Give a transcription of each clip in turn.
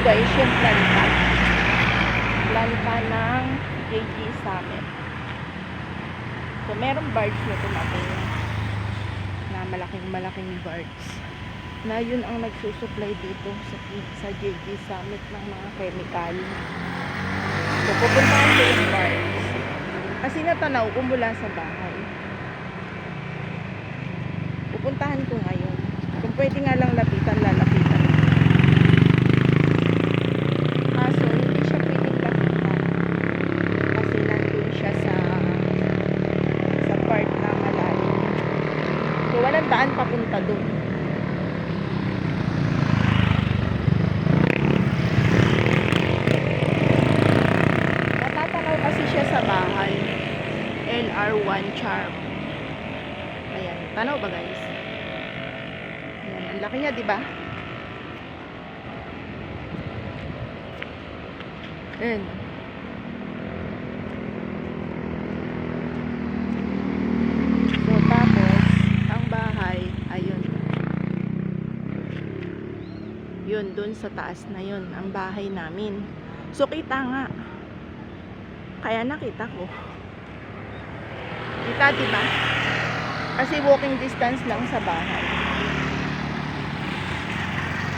guys, yung planta. Planta ng JG Summit. So, merong birds na tumating na malaking birds. Na yun ang nagsusupply dito sa JG Summit ng mga chemical. So, pupuntahan ko yung birds. Kasi natanaw ko mula sa bahay. Pupuntahan ko ngayon. Kung pwede nga lang lapitan, lalapitan. Kaso, hindi siya pwedeng lapitan. Kasi nandun siya sa part na malalim. So, walang daan papunta dun. Natatanaw kasi siya sa bahay. LR1 Charm. Ayan. Tanaw ba guys? Ayan. Ang laki niya, diba? Ayan. So, tapos, ang bahay, ayun. Yun, dun sa taas na yun, ang bahay namin. So, kita nga. Kaya nakita ko. Kita, diba? Kasi walking distance lang sa bahay.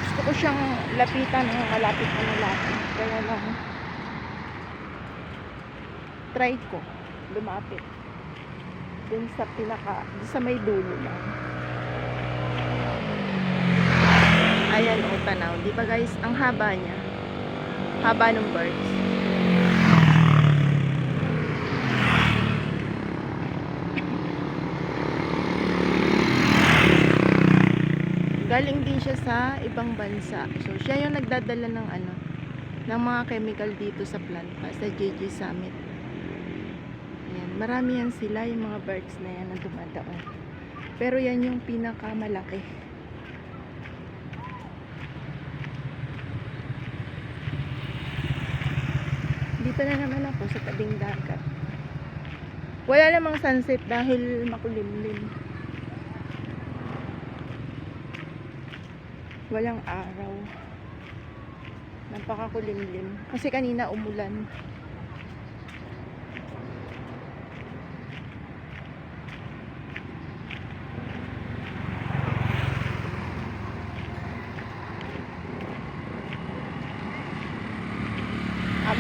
Gusto ko siyang lapitan ng malapit na malapit. Kaya lang, try ko lumapit dun sa sa may dulo lang. Ayan o, tanaw. Di ba guys, ang haba niya. Haba ng birds. Galing din siya sa ibang bansa. So, siya yung nagdadala ng ng mga chemical dito sa planta, sa JG Summit. Ayan, marami yan sila, yung mga birds na yan na dumadaon. Pero yan yung pinakamalaki. Dito na naman ako sa tabing dagat. Wala namang sunset dahil makulimlim. Walang araw. Napakakulimlim. Kasi kanina umulan.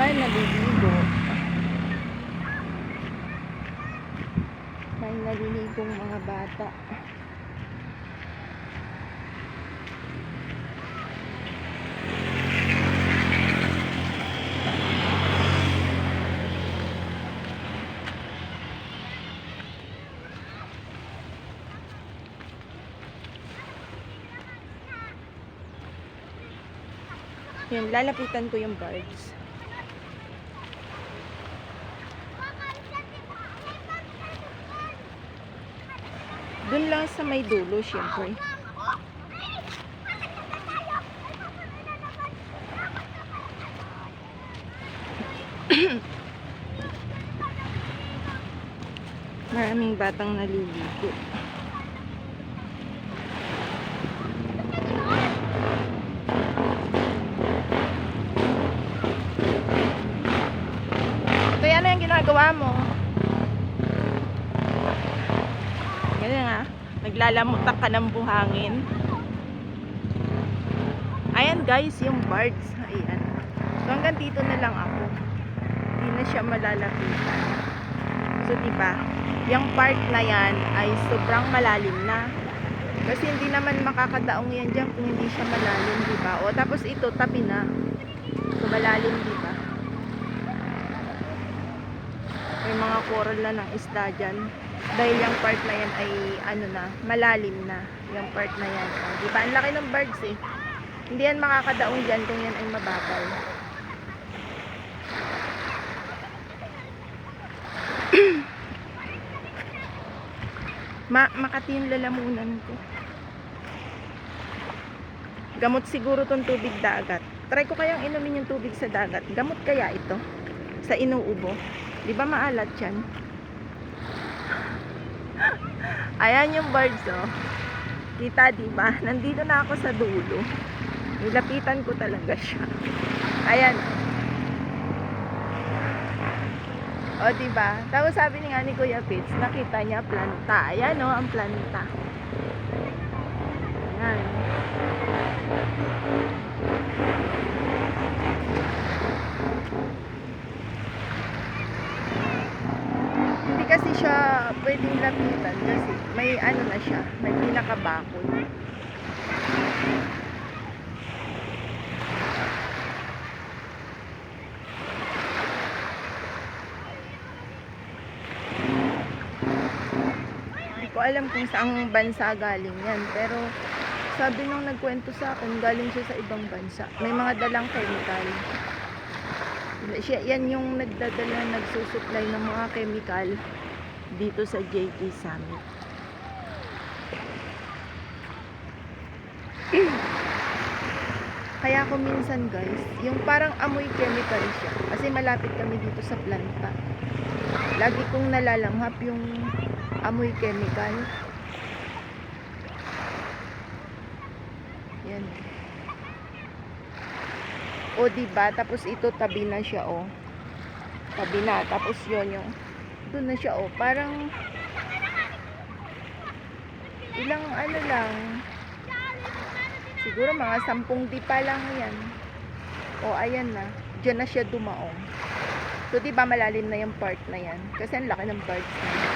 May naliligo. May naliligong mga bata. Yan, lalapitan ko yung birds. Dun lang sa may dulo, syempre. Maraming batang naliligo. Ito, ano yung ginagawa mo? Ganyan nga, naglalamutak ka ng buhangin. Ayan guys, yung birds. Ayan. So hanggang dito na lang ako. Hindi na siya malalapitan. So diba, yung part na yan ay sobrang malalim na. Kasi hindi naman makakadaong yan dyan kung hindi siya malalim, diba? O tapos ito, tabi na. So malalim, diba? May mga coral na ng isda dyan. Dahil yung part na yan ay malalim na. Yung part na yan. O, diba? Ang laki ng birds eh. Hindi yan makakadaong dyan kung yan ay mababaw. Makati yung lalamunan ko. Gamot siguro tong tubig dagat. Try ko kayang inumin yung tubig sa dagat. Gamot kaya ito? Sa inuubo. Di ba maalat yan? Ayan yung birds, oh. Kita, di ba? Nandito na ako sa dulo. Nilapitan ko talaga siya. Ayan. O, diba? Tapos sabi ni nga ni Kuya Pitts, nakita niya planta. Ayan o, ang planta. Ayan. Hindi kasi siya pwedeng lapitan kasi may ano na siya, may pinakabakod. Hindi ko alam kung saang bansa galing yan, pero sabi nung nagkwento sa akin, galing siya sa ibang bansa. May mga dalang chemical. Yan yung nagdadala, nagsusupply ng mga chemical dito sa JT Summit. Kaya ako minsan guys, yung parang amoy chemical siya. Kasi malapit kami dito sa planta. Lagi kong nalalanghap yung amoy chemical. Yan. O diba, tapos ito tabi na siya o. Tabi na, tapos yun yung doon na siya o. Parang ilang ano lang, siguro mga 10 dipa lang yan. O ayan na, dyan na siya dumaong. So diba malalim na yung part na yan, kasi ang laki ng parts na yan.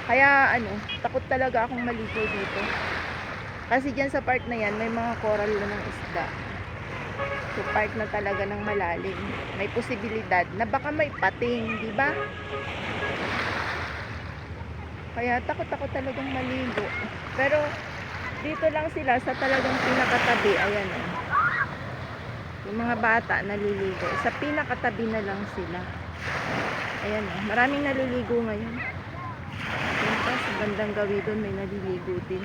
Kaya ano, takot talaga akong maligo dito. Kasi dyan sa part na yan, may mga coral na ng isda. So part na talaga ng malalim. May posibilidad na baka may pating, di ba? Kaya takot ako talagang maligo. Pero dito lang sila sa talagang pinakatabi. Ayan o. Yung mga bata naliligo. Sa pinakatabi na lang sila. Ayan o. Maraming naliligo ngayon. Ayan pa, sa bandang gawi doon may naliligo din.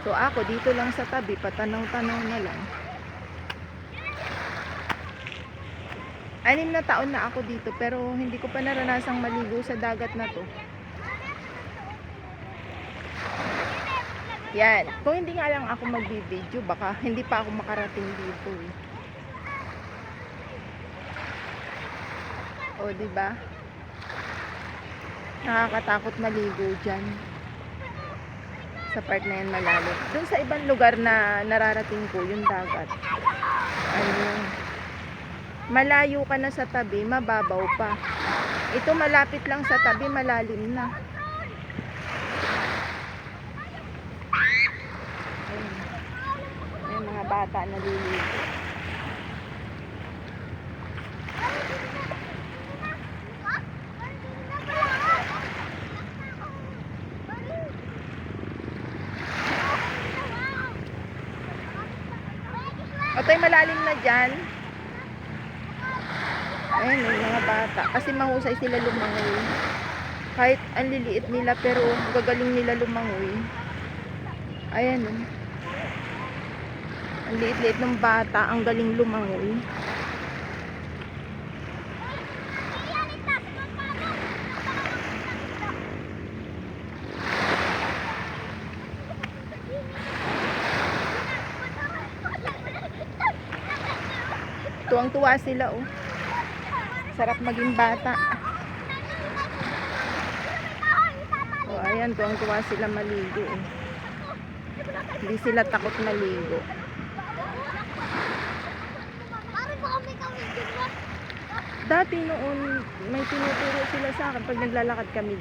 So ako dito lang sa tabi, patanaw-tanaw na lang. 6 na taon na ako dito, pero hindi ko pa naranasang maligo sa dagat na to. Yan, kung hindi nga lang ako magbibideo, baka hindi pa ako makarating dito eh. O diba? Nakakatakot maligo dyan. Sa part na yan malalim. Doon sa ibang lugar na nararating ko, yung dagat. Ano, malayo ka na sa tabi, mababaw pa. Ito malapit lang sa tabi, malalim na. Ayun. May mga bata naliligo. Otoy, malalim na dyan. Ayun, yung mga bata. Kasi mahusay sila lumangoy. Kahit ang liliit nila, pero gagaling nila lumangoy. Ayan, oh. Ang liit-liit ng bata, ang galing lumangoy. Tuwang-tuwa sila, oh. Sarap maging bata. Oh, ayan, tuwang-tuwa sila maligo, oh. Hindi sila takot maligo. Dati noon, may tinuturo sila sa akin pag naglalakad kami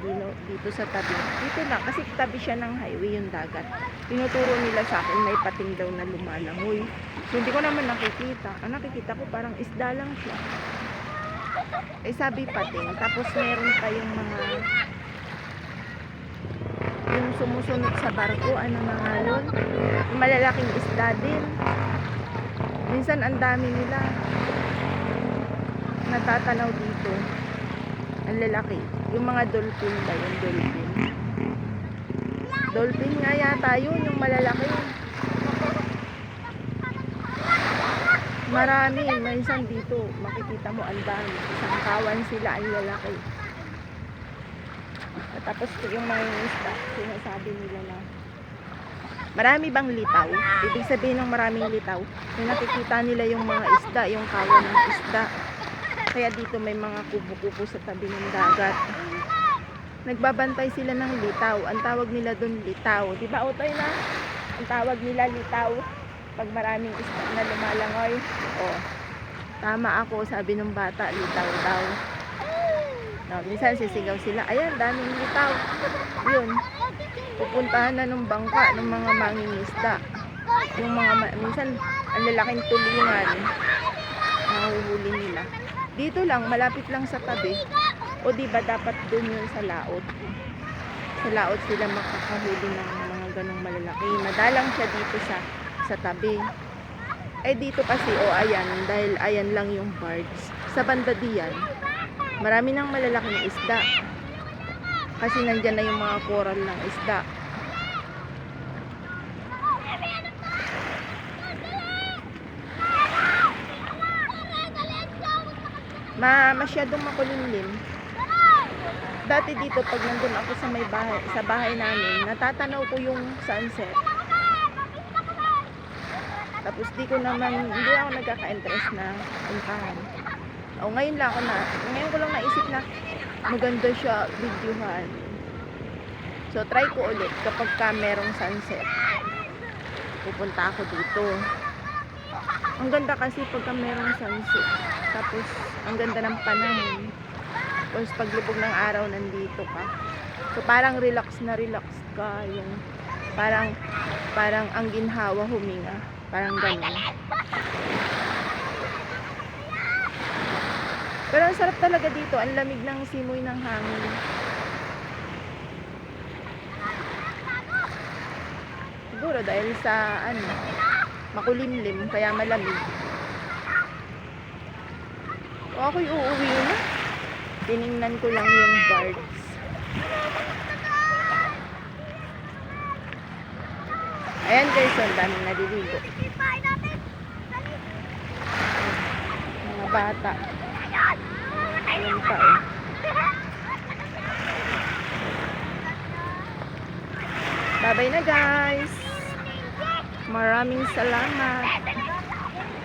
dito sa tabi. Dito na, kasi tabi siya ng highway yung dagat. Tinuturo nila sa akin, may pating daw na lumalangoy. So, hindi ko naman nakikita. Ang nakikita ko, parang isda lang siya. Eh, sabi pating. Tapos, meron tayong mga yung sumusunod sa barko, ano na nga yun? Malalaking isda din. Minsan, ang dami nila natatanaw dito. Ang lalaki. Yung mga dolphin ba yun? Dolphin. Dolphin nga yata yun, yung malalaki. Marami. Minsan dito, makikita mo ang dami. Isang kawan sila, ang lalaki. At tapos yung mga isda, sinasabi nila na Marami bang litaw? Ibig sabihin ng maraming litaw, yung nakikita nila yung mga isda, yung kawan ng isda. Kaya dito may mga kubo-kubo sa tabi ng dagat. Nagbabantay sila ng litaw. Ang tawag nila doon litaw. Di ba, Otoy na? Ang tawag nila litaw. Pag maraming isda na lumalangoy. Oh, tama ako, sabi ng bata, litaw daw. No, minsan sisigaw sila, ayan, daming litaw. Yun, pupuntahan na ng bangka ng mga mangingisda. Yung mga, minsan, ang lalaking tulingan, nahuhuli nila. Dito lang, malapit lang sa tabi. O di ba dapat dun yun sa laot? Sa laot sila makakahuli ng mga ganong malalaki. Madalang siya dito sa tabi. Eh dito kasi, o ayan, dahil ayan lang yung birds. Sa banda diyan, marami ng malalaking isda. Kasi nandyan na yung mga coral ng isda. Masyadong makulimlim. Dati dito, pag nandun ako sa bahay namin, natatanaw ko yung sunset. Tapos hindi ako nagkaka-interest na puntahan. O ngayon ko lang naisip na maganda siya videohan. So try ko ulit kapag merong sunset. Pupunta ako dito. Ang ganda kasi pagka merong sunset. Tapos ang ganda ng panahon. Tapos paglubog ng araw nandito ka. So parang relax ka, yung parang ang ginhawa huminga. Parang ganun. Pero ang sarap talaga dito. Ang lamig ng simoy ng hangin. Siguro dahil sa makulimlim, kaya malamig. O ako'y uuwi na. Tiningnan ko lang yung birds. Ayan guys, ang daming naliligo. Mga bata. Ayan pa eh. Bye-bye na guys. Maraming salamat.